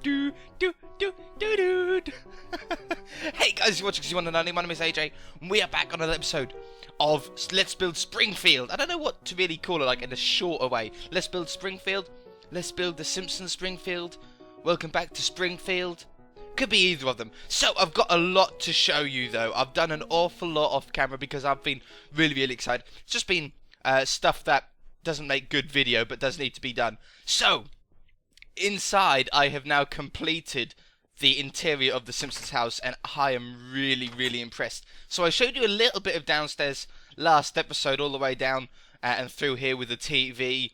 do do do do do. Hey guys, you're watching because you want to know. My name is AJ, and we are back on another episode of Let's Build Springfield. I don't know what to really call it, like in a shorter way. Let's build Springfield. Let's build the Simpsons Springfield. Welcome back to Springfield. Could be either of them. So I've got a lot to show you though. I've done an awful lot off camera because I've been really excited. It's just been stuff that doesn't make good video but does need to be done. So inside I have now completed the interior of the Simpsons house and I am really impressed. So I showed you a little bit of downstairs last episode, all the way down and through here with the TV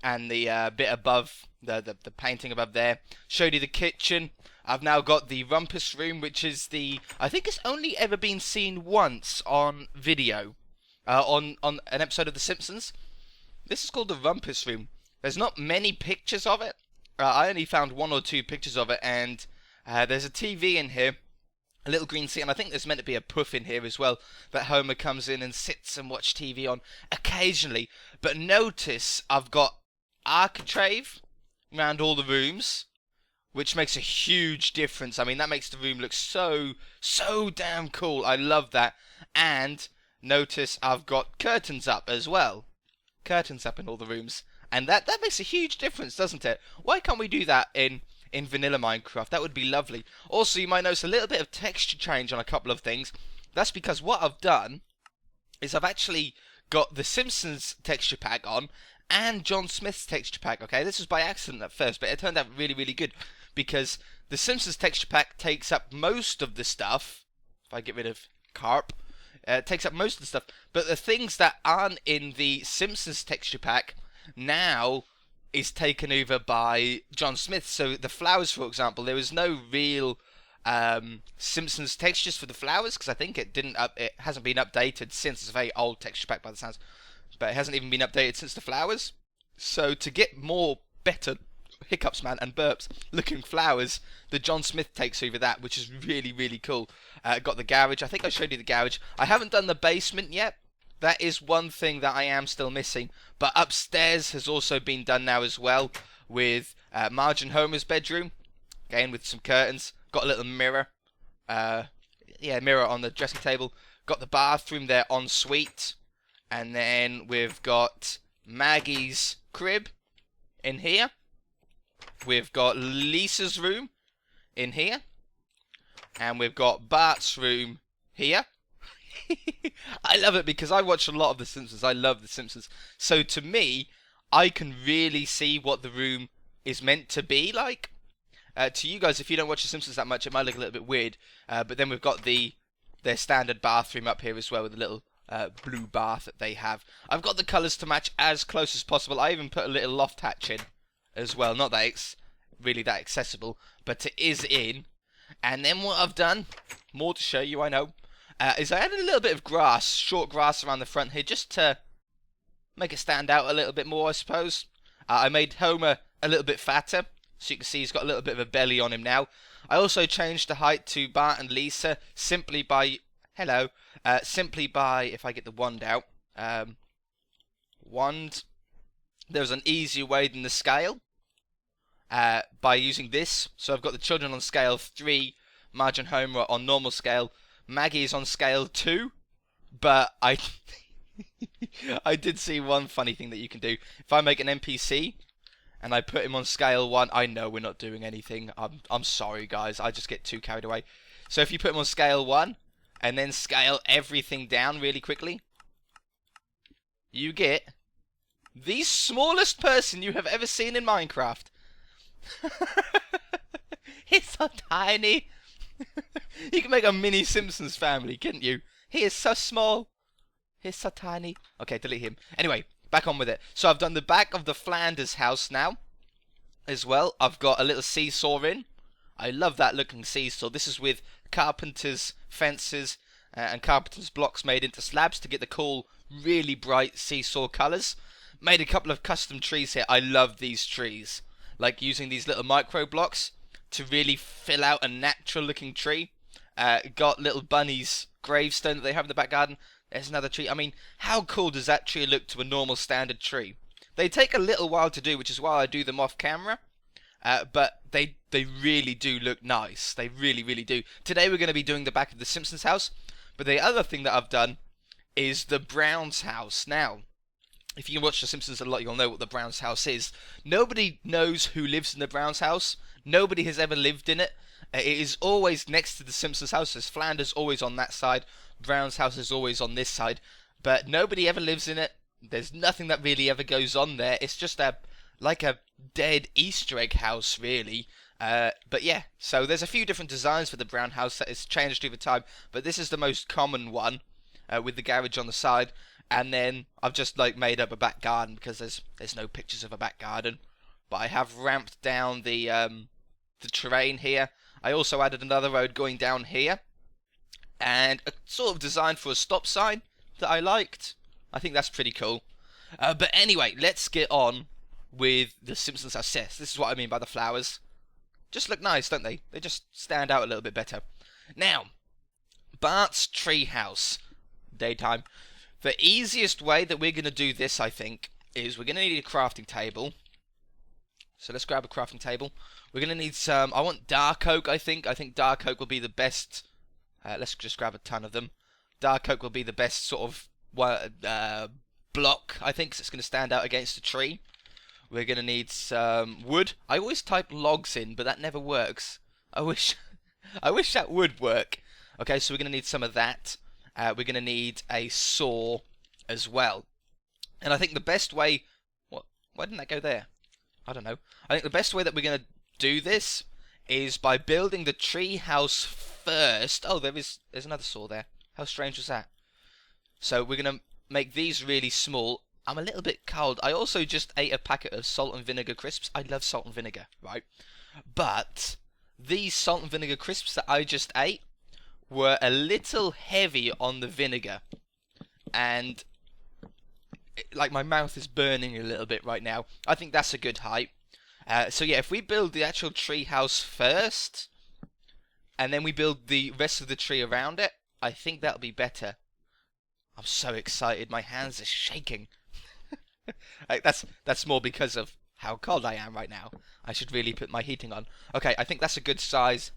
and the bit above, the painting above there. Showed you the kitchen. I've now got the Rumpus Room, which is I think it's only ever been seen once on video, on an episode of The Simpsons. This is called the Rumpus Room. There's not many pictures of it. I only found 1 or 2 pictures of it, and there's a TV in here, a little green seat, and I think there's meant to be a puff in here as well that Homer comes in and sits and watches TV on occasionally. But notice I've got architrave around all the rooms, which makes a huge difference. I mean, that makes the room look so damn cool. I love that. And notice I've got curtains up as well. Curtains up in all the rooms. And that makes a huge difference, doesn't it? Why can't we do that in vanilla Minecraft? That would be lovely. Also, you might notice a little bit of texture change on a couple of things. That's because what I've done is I've actually got the Simpsons texture pack on and John Smith's texture pack. Okay, this was by accident at first, but it turned out really good. Because the Simpsons texture pack takes up most of the stuff. If I get rid of Carp, it takes up most of the stuff. But the things that aren't in the Simpsons texture pack now is taken over by John Smith. So the flowers, for example, there was no real Simpsons textures for the flowers because I think it hasn't been updated since. It's a very old texture pack by the sounds, but it hasn't even been updated since the flowers. So to get better hiccups, man, and burps looking flowers, the John Smith takes over that, which is really cool. Got the garage. I think I showed you the garage. I haven't done the basement yet. That is one thing that I am still missing. But upstairs has also been done now as well, with Marge and Homer's bedroom, again with some curtains. Got a little mirror, mirror on the dressing table. Got the bathroom there en suite, and then we've got Maggie's crib in here. We've got Lisa's room in here. And we've got Bart's room here. I love it because I watch a lot of The Simpsons. I love The Simpsons. So to me, I can really see what the room is meant to be like. To you guys, if you don't watch The Simpsons that much, it might look a little bit weird. But then we've got their standard bathroom up here as well with a little blue bath that they have. I've got the colours to match as close as possible. I even put a little loft hatch in as well. Not that it's really that accessible, but it is in. And then what I've done, more to show you, I know, is I added a little bit of grass, short grass around the front here, just to make it stand out a little bit more, I suppose. I made Homer a little bit fatter, so you can see he's got a little bit of a belly on him now. I also changed the height to Bart and Lisa simply by, if I get the wand out, there's an easier way than the scale. By using this, so I've got the children on scale 3, Marge and Homer on normal scale, Maggie is on scale 2, but I did see one funny thing that you can do. If I make an NPC and I put him on scale 1, I know we're not doing anything. I'm sorry guys, I just get too carried away. So if you put him on scale 1 and then scale everything down really quickly, you get the smallest person you have ever seen in Minecraft. He's so tiny. You can make a mini Simpsons family, couldn't you? He is so small. He's so tiny. Okay, delete him. Anyway, back on with it. So I've done the back of the Flanders house now as well. I've got a little seesaw in. I love that looking seesaw. This is with Carpenters fences and Carpenters blocks made into slabs to get the cool, really bright seesaw colours. Made a couple of custom trees here. I love these trees. Like using these little Microblocks to really fill out a natural looking tree. Got little bunnies gravestone that they have in the back garden. There's another tree. I mean, how cool does that tree look to a normal standard tree? They take a little while to do, which is why I do them off camera. but they really do look nice. They really, really do. Today we're going to be doing the back of the Simpsons house, but the other thing that I've done is the Browns house. Now, if you watch The Simpsons a lot, you'll know what the Browns house is. Nobody knows who lives in the Browns house. Nobody has ever lived in it. It is always next to the Simpsons house. There's Flanders always on that side. Browns house is always on this side. But nobody ever lives in it. There's nothing that really ever goes on there. It's just like a dead Easter egg house, really. But yeah, so there's a few different designs for the Brown house that has changed over time. But this is the most common one, with the garage on the side. And then I've just made up a back garden because there's no pictures of a back garden. But I have ramped down the terrain here. I also added another road going down here, and a sort of design for a stop sign that I liked. I think that's pretty cool. But anyway, let's get on with the Simpsons house. Yes, this is what I mean by the flowers. Just look nice, don't they? They just stand out a little bit better. Now, Bart's treehouse. Daytime. The easiest way that we're going to do this, I think, is we're going to need a crafting table. So let's grab a crafting table. We're going to need some, I want dark oak, I think. I think dark oak will be the best. Let's just grab a ton of them. Dark oak will be the best sort of block, I think, 'cause it's going to stand out against the tree. We're going to need some wood. I always type logs in, but that never works. I wish that would work. Okay, so we're going to need some of that. We're going to need a saw as well. And I think the best way... Why didn't that go there? I don't know. I think the best way that we're going to do this is by building the tree house first. Oh, there's another saw there. How strange was that? So we're going to make these really small. I'm a little bit cold. I also just ate a packet of salt and vinegar crisps. I love salt and vinegar, right? But these salt and vinegar crisps that I just ate were a little heavy on the vinegar, and my mouth is burning a little bit right now. I think that's a good height. So yeah, if we build the actual tree house first, and then we build the rest of the tree around it, I think that'll be better. I'm so excited, my hands are shaking. That's more because of how cold I am right now. I should really put my heating on. Okay, I think that's a good size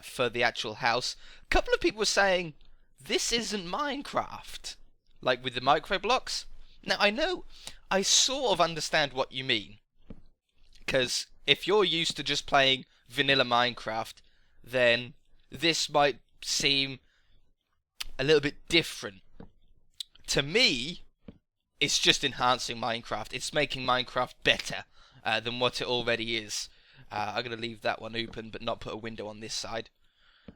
for the actual house. A couple of people were saying this isn't Minecraft, like with the Microblocks. Now I sort of understand what you mean, because if you're used to just playing vanilla Minecraft, then this might seem a little bit different. To me, it's just enhancing Minecraft. It's making Minecraft better than what it already is. I'm going to leave that one open, but not put a window on this side.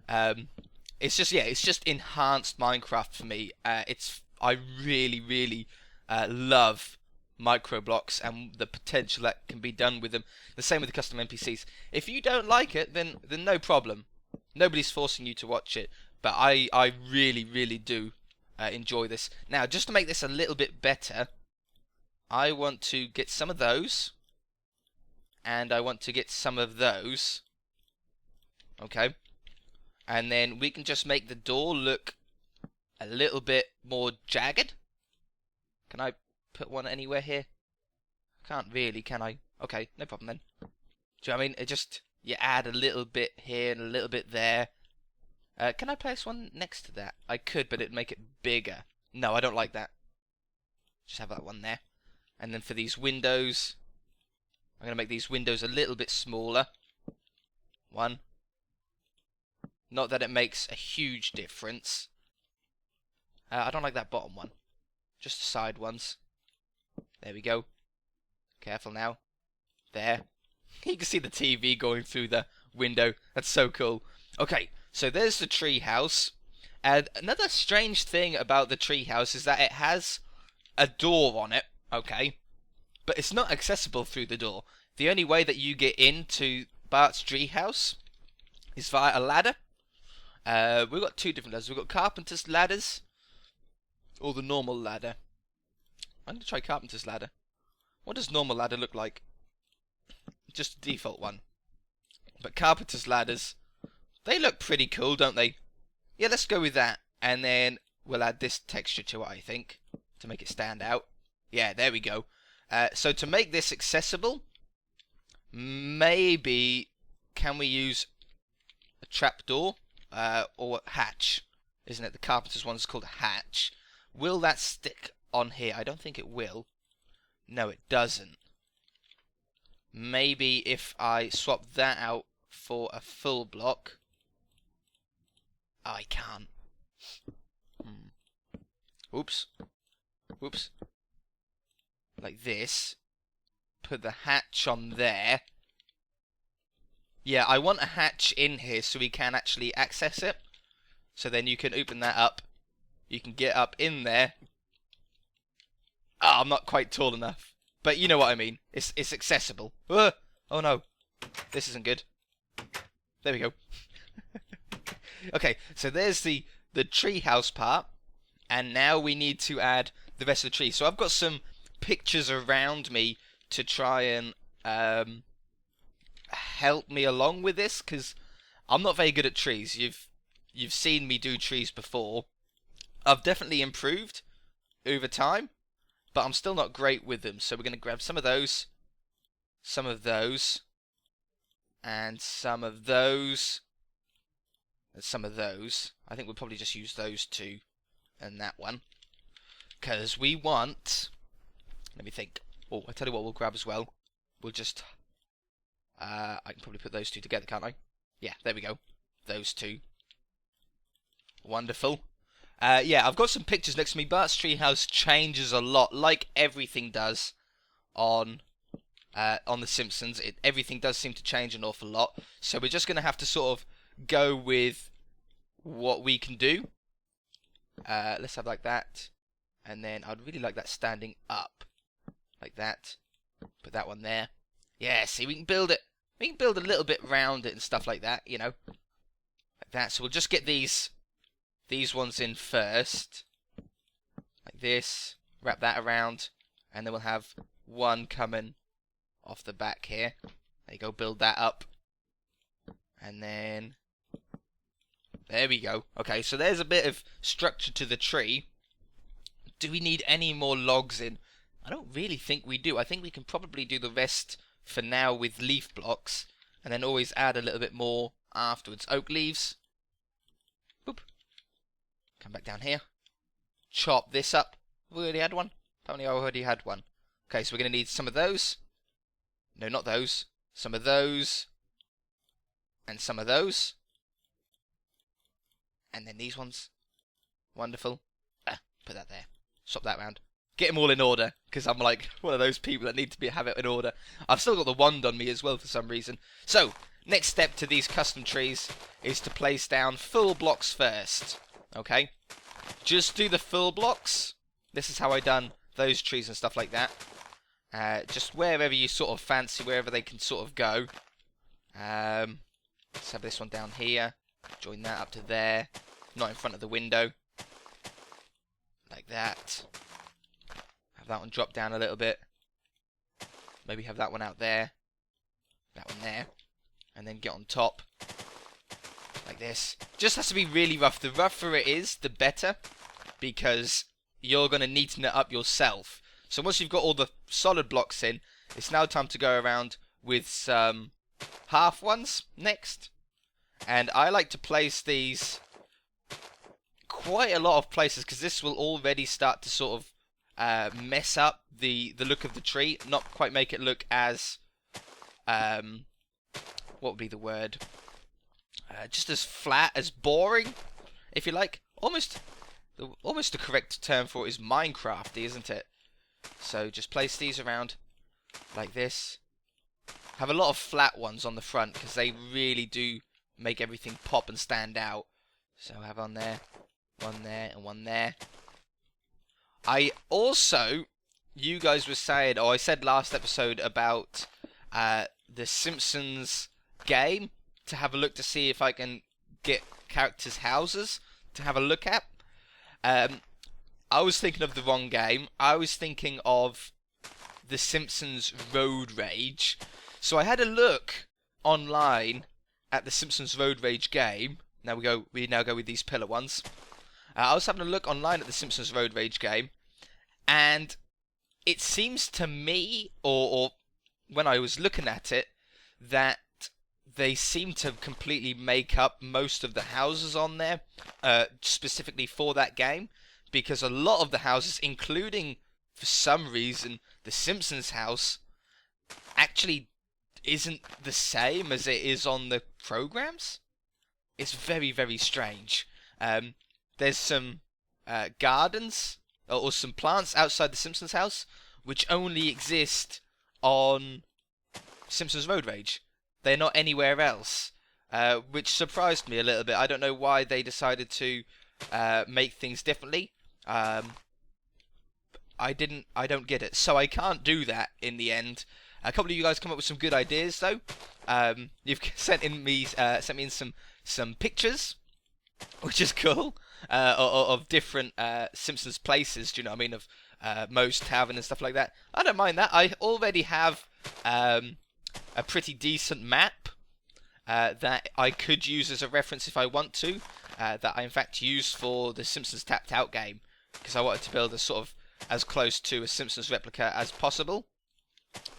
It's just enhanced Minecraft for me. I really, really love Microblocks and the potential that can be done with them. The same with the custom NPCs. If you don't like it, then no problem. Nobody's forcing you to watch it, but I really, really do enjoy this. Now, just to make this a little bit better, I want to get some of those, and I want to get some of those. Okay, and then we can just make the door look a little bit more jagged. Can I put one anywhere here? Can't really, can I? Okay, no problem then. Do you know what I mean? It just, you add a little bit here and a little bit there. Can I place one next to that? I could, but it'd make it bigger. No, I don't like that. Just have that one there. And then for these windows, I'm going to make these windows a little bit smaller. One. Not that it makes a huge difference. I don't like that bottom one. Just the side ones. There we go. Careful now. There. You can see the TV going through the window. That's so cool. Okay, so there's the tree house. And another strange thing about the tree house is that it has a door on it. Okay. But it's not accessible through the door. The only way that you get into Bart's tree house is via a ladder. We've got two different ladders. We've got Carpenter's ladders, or the normal ladder. I'm going to try Carpenter's ladder. What does normal ladder look like? Just a default one. But Carpenter's ladders, they look pretty cool, don't they? Yeah, let's go with that. And then we'll add this texture to it, I think, to make it stand out. Yeah, there we go. So to make this accessible, maybe can we use a trapdoor or a hatch? Isn't it? The Carpenters one's called a hatch. Will that stick on here? I don't think it will. No, it doesn't. Maybe if I swap that out for a full block. Oh, I can't. Oops. Oops. Like this. Put the hatch on there. Yeah, I want a hatch in here so we can actually access it. So then you can open that up. You can get up in there. Oh, I'm not quite tall enough. But you know what I mean. It's accessible. Oh no. This isn't good. There we go. Okay, so there's the treehouse part. And now we need to add the rest of the tree. So I've got some pictures around me to try and help me along with this, because I'm not very good at trees. You've seen me do trees before. I've definitely improved over time, but I'm still not great with them. So we're going to grab some of those, some of those, and some of those, and some of those. I think we'll probably just use those two and that one, because we want, let me think. Oh, I tell you what we'll grab as well. We'll just, I can probably put those two together, can't I? Yeah, there we go. Those two. Wonderful. Yeah, I've got some pictures next to me. Bart's treehouse changes a lot, like everything does on The Simpsons. Everything does seem to change an awful lot. So we're just going to have to sort of go with what we can do. Let's have like that. And then I'd really like that standing up. Like that. Put that one there. Yeah, see, we can build it. We can build a little bit round it and stuff like that, you know. Like that. So we'll just get these ones in first. Like this. Wrap that around. And then we'll have one coming off the back here. There you go, build that up. And then there we go. Okay, so there's a bit of structure to the tree. Do we need any more logs in? I don't really think we do. I think we can probably do the rest for now with leaf blocks, and then always add a little bit more afterwards. Oak leaves. Boop. Come back down here. Chop this up. Have we already had one? Apparently I already had one. Okay, so we're going to need some of those. No, not those. Some of those. And some of those. And then these ones. Wonderful. Put that there. Swap that round. Get them all in order, because I'm like one of those people that need to have it in order. I've still got the wand on me as well for some reason. So, next step to these custom trees is to place down full blocks first. Okay? Just do the full blocks. This is how I done those trees and stuff like that. Just wherever you sort of fancy, wherever they can sort of go. Let's have this one down here. Join that up to there. Not in front of the window. Like that. Have that one drop down a little bit. Maybe have that one out there. That one there. And then get on top. Like this. Just has to be really rough. The rougher it is, the better. Because you're going to neaten it up yourself. So once you've got all the solid blocks in, it's now time to go around with some half ones next. And I like to place these quite a lot of places, because this will already start to sort of mess up the look of the tree. Not quite make it look as what would be the word? Just as flat, as boring, if you like. Almost the correct term for it is Minecrafty, isn't it? So just place these around like this. Have a lot of flat ones on the front, because they really do make everything pop and stand out. So have one there, and one there. I also, you guys were saying, or I said last episode about the Simpsons game, to have a look to see if I can get characters' houses to have a look at. I was thinking of the wrong game. I was thinking of the Simpsons Road Rage. So I had a look online at the Simpsons Road Rage game. We now go with these pillar ones. I was having a look online at the Simpsons Road Rage game, and it seems to me, or when I was looking at it, that they seem to completely make up most of the houses on there, specifically for that game, because a lot of the houses, including, for some reason, the Simpsons house, actually isn't the same as it is on the programs. It's very, very strange. There's some gardens, or some plants outside the Simpsons house, which only exist on Simpsons Road Rage. They're not anywhere else, which surprised me a little bit. I don't know why they decided to make things differently. I don't get it. So I can't do that in the end. A couple of you guys come up with some good ideas though. You've sent me in some pictures, which is cool, of different Simpsons places. Do you know what I mean? Of Moe's Tavern and stuff like that. I don't mind that. I already have a pretty decent map that I could use as a reference if I want to. That I in fact used for the Simpsons Tapped Out game, because I wanted to build a sort of as close to a Simpsons replica as possible.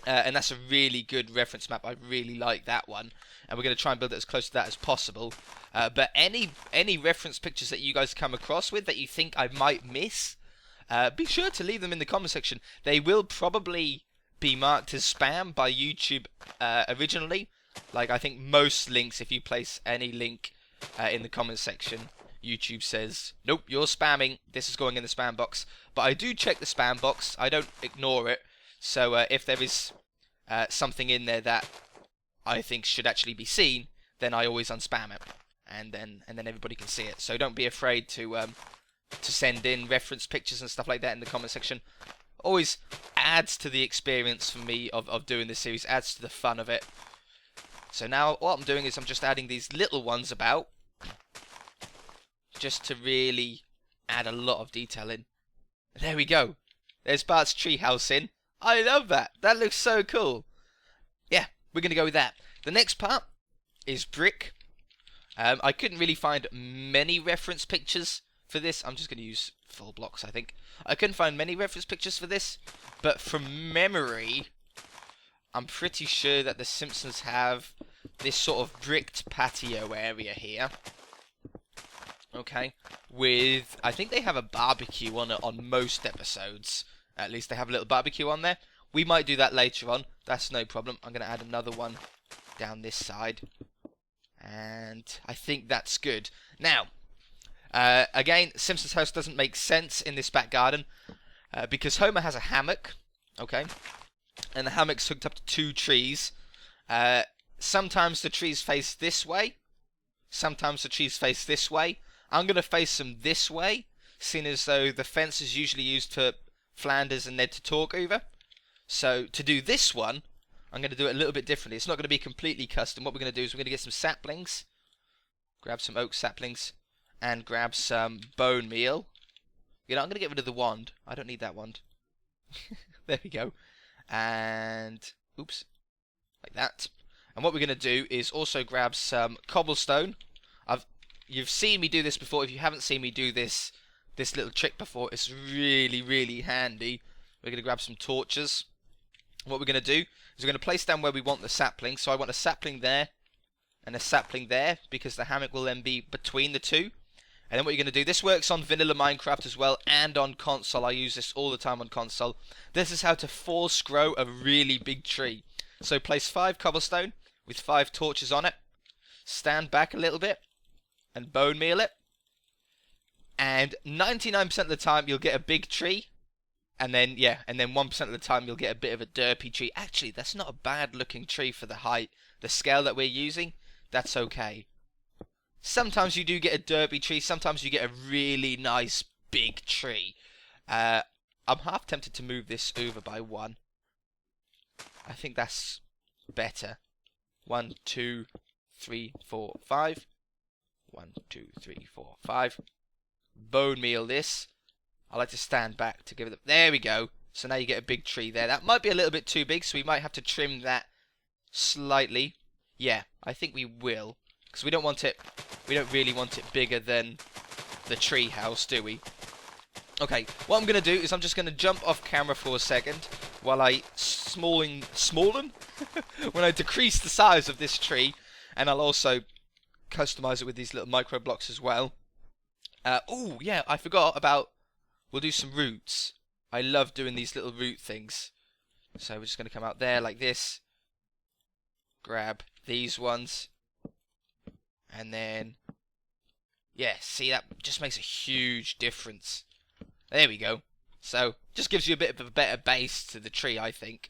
And that's a really good reference map. I really like that one, and we're going to try and build it as close to that as possible. But any reference pictures that you guys come across with that you think I might miss, be sure to leave them in the comment section. They will probably be marked as spam by YouTube originally. Like, I think most links, if you place any link in the comment section, YouTube says, nope, you're spamming, this is going in the spam box. But I do check the spam box, I don't ignore it. So if there is something in there that I think should actually be seen, then I always unspam it, and then everybody can see it. So don't be afraid to send in reference pictures and stuff like that in the comment section. Always adds to the experience for me of doing this series, adds to the fun of it. So now what I'm doing is I'm just adding these little ones about, just to really add a lot of detail in. There we go. There's Bart's treehouse in. I love that. That looks so cool. Yeah, we're going to go with that. The next part is brick. I couldn't really find many reference pictures for this. I'm just going to use full blocks, I think. I couldn't find many reference pictures for this, but from memory, I'm pretty sure that the Simpsons have this sort of bricked patio area here. Okay, with, I think they have a barbecue on it on most episodes. At least they have a little barbecue on there. We might do that later on. That's no problem. I'm going to add another one down this side. And I think that's good. Now, again, Simpsons house doesn't make sense in this back garden. Because Homer has a hammock. Okay. And the hammock's hooked up to 2 trees. Sometimes the trees face this way. Sometimes the trees face this way. I'm going to face them this way, seeing as though the fence is usually used for Flanders and Ned to talk over. So to do this one, I'm going to do it a little bit differently. It's not going to be completely custom. What we're going to do is we're going to get some saplings, grab some oak saplings, and grab some bone meal. You know, I'm going to get rid of the wand. I don't need that wand. There we go. And, oops, like that. And what we're going to do is also grab some cobblestone. You've seen me do this before. If you haven't seen me do this little trick before, it's really, really handy. We're going to grab some torches. What we're going to do is we're going to place down where we want the sapling. So I want a sapling there and a sapling there, because the hammock will then be between the two. And then what you're going to do, this works on vanilla Minecraft as well, and on console. I use this all the time on console. This is how to force grow a really big tree. So place 5 cobblestone with 5 torches on it. Stand back a little bit and bone meal it. And 99% of the time you'll get a big tree. And then, yeah, and then 1% of the time you'll get a bit of a derpy tree. Actually, that's not a bad looking tree for the height. The scale that we're using, that's okay. Sometimes you do get a derpy tree. Sometimes you get a really nice big tree. I'm half tempted to move this over by 1. I think that's better. 1, 2, 3, 4, 5. 1, 2, 3, 4, 5. Bone meal this. I like to stand back to give it. There we go. So now you get a big tree there. That might be a little bit too big, so we might have to trim that slightly. Yeah, I think we will, because we don't want it. We don't really want it bigger than the tree house, do we? Okay, what I'm going to do is I'm just going to jump off camera for a second while I small when I decrease the size of this tree, and I'll also customize it with these little micro blocks as well. Oh yeah, I forgot about. We'll do some roots. I love doing these little root things. So we're just going to come out there like this. Grab these ones. And then, yeah, see, that just makes a huge difference. There we go. So, just gives you a bit of a better base to the tree, I think.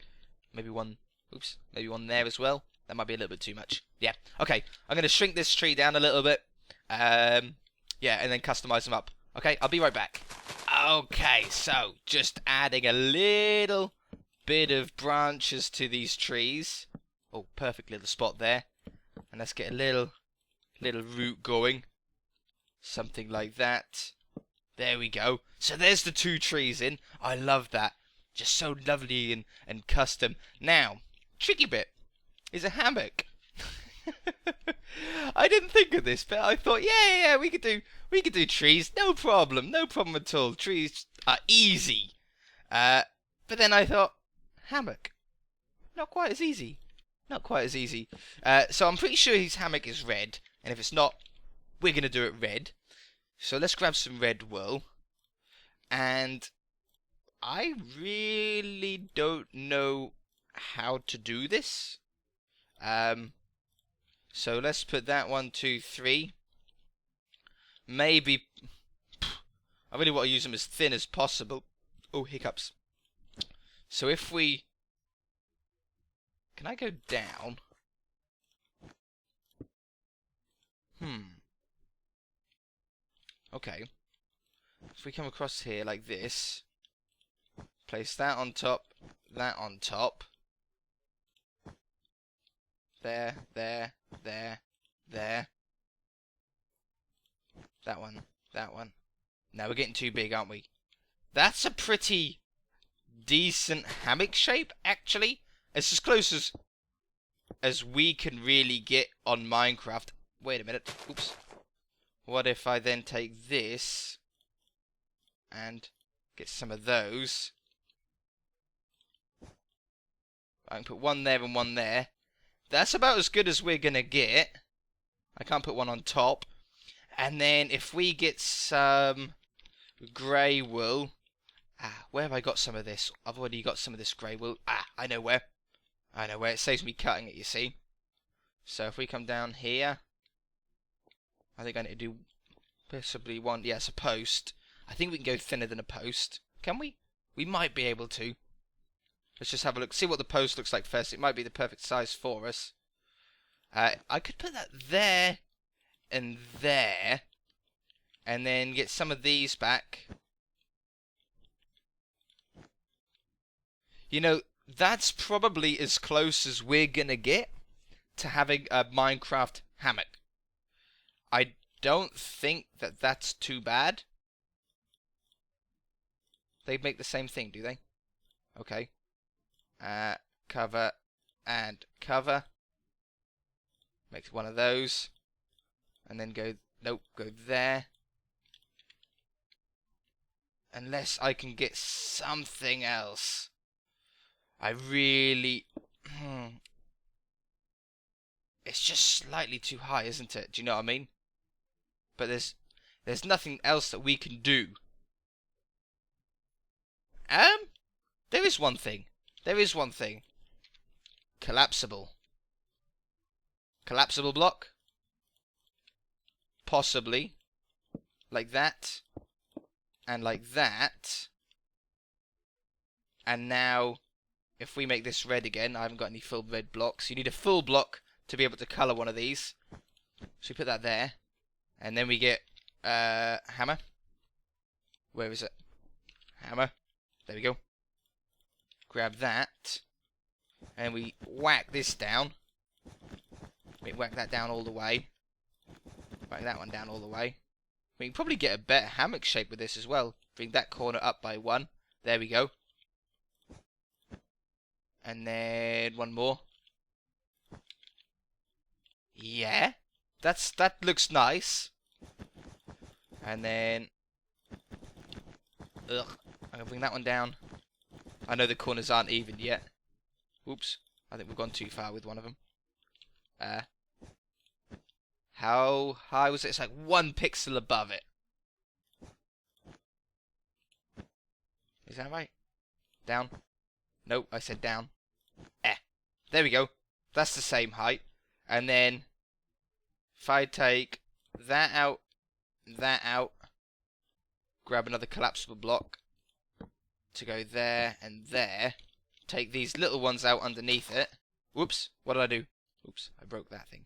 Maybe one, oops, maybe one there as well. That might be a little bit too much. Yeah, okay, I'm going to shrink this tree down a little bit. Yeah, and then customize them up. Okay, I'll be right back. Okay, so, just adding a little bit of branches to these trees. Oh, perfect little spot there. And let's get a little root going. Something like that. There we go. So there's the 2 trees in. I love that. Just so lovely and custom. Now, tricky bit is a hammock. I didn't think of this, but I thought, yeah, we could do trees, no problem at all. Trees are easy. But then I thought, hammock, not quite as easy. So I'm pretty sure his hammock is red, and if it's not, we're gonna do it red. So let's grab some red wool, and I really don't know how to do this. So let's put that 1, 2, 3. Maybe I really want to use them as thin as possible. Oh, hiccups. So if we, can I go down? Okay. If we come across here like this, place that on top, that on top. There. That one. Now we're getting too big, aren't we? That's a pretty decent hammock shape, actually. It's as close as we can really get on Minecraft. Wait a minute. Oops. What if I then take this and get some of those? I can put one there and one there. That's about as good as we're gonna get. I can't put one on top. And then if we get some grey wool. Where have I got some of this? I've already got some of this grey wool. I know where. It saves me cutting it, you see. So if we come down here, I think I need to do possibly one. Yes, a post. I think we can go thinner than a post. Can we? We might be able to. Let's just have a look. See what the post looks like first. It might be the perfect size for us. I could put that there and there, and then get some of these back. You know, that's probably as close as we're gonna get to having a Minecraft hammock. I don't think that that's too bad. They make the same thing, do they? Okay. Cover and cover. Make one of those. And then go, nope, go there. Unless I can get something else. I really... It's just slightly too high, isn't it? Do you know what I mean? But there's nothing else that we can do. There is one thing. Collapsible. Collapsible block? Possibly. Like that. And like that. And now, if we make this red again, I haven't got any full red blocks. You need a full block to be able to colour one of these. So we put that there. And then we get hammer. Where is it? Hammer. There we go. Grab that. And we whack this down. We whack that down all the way. Whack that one down all the way. We can probably get a better hammock shape with this as well. Bring that corner up by 1. There we go. And then one more. Yeah. That looks nice. And then... I'm going to bring that one down. I know the corners aren't even yet. Oops. I think we've gone too far with one of them. How high was it? It's like 1 pixel above it. Is that right? Down? Nope, I said down. There we go. That's the same height. And then, if I take that out, grab another collapsible block to go there and there, take these little ones out underneath it. Whoops, what did I do? Oops, I broke that thing.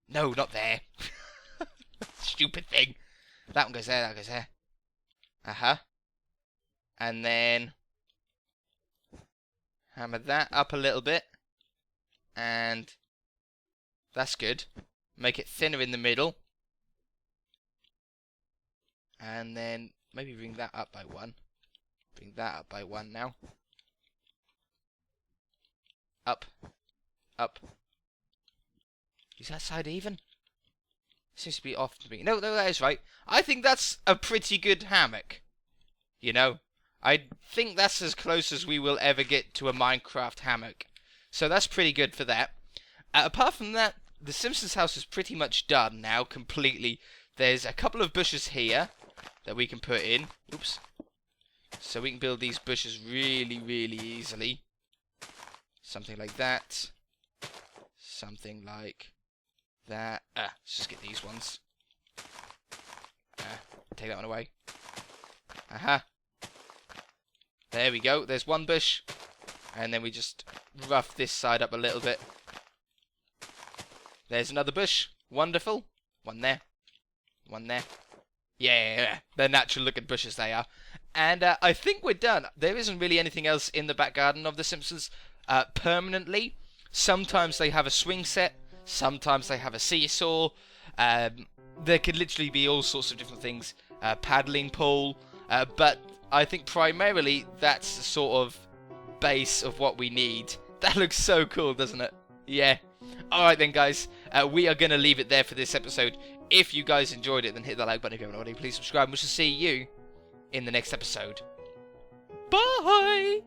No, not there. Stupid thing. That one goes there, that goes there. And then hammer that up a little bit. And that's good. Make it thinner in the middle. And then maybe bring that up by 1. Bring that up by 1 now. Up. Up. Is that side even? Seems to be off to me. No, that is right. I think that's a pretty good hammock. You know? I think that's as close as we will ever get to a Minecraft hammock. So that's pretty good for that. Apart from that, the Simpsons house is pretty much done now, completely. There's a couple of bushes here that we can put in. Oops. So we can build these bushes really, really easily. Something like that. Something like that. Let's just get these ones. Take that one away. There we go. There's one bush. And then we just rough this side up a little bit. There's another bush. Wonderful. One there. One there. Yeah, they're natural looking bushes they are. And I think we're done. There isn't really anything else in the back garden of The Simpsons permanently. Sometimes they have a swing set. Sometimes they have a seesaw. There could literally be all sorts of different things. Paddling pool. But I think primarily that's the sort of base of what we need. That looks so cool, doesn't it? Yeah. Alright then, guys. We are going to leave it there for this episode. If you guys enjoyed it, then hit the like button if you haven't already. Please subscribe. We shall see you in the next episode. Bye!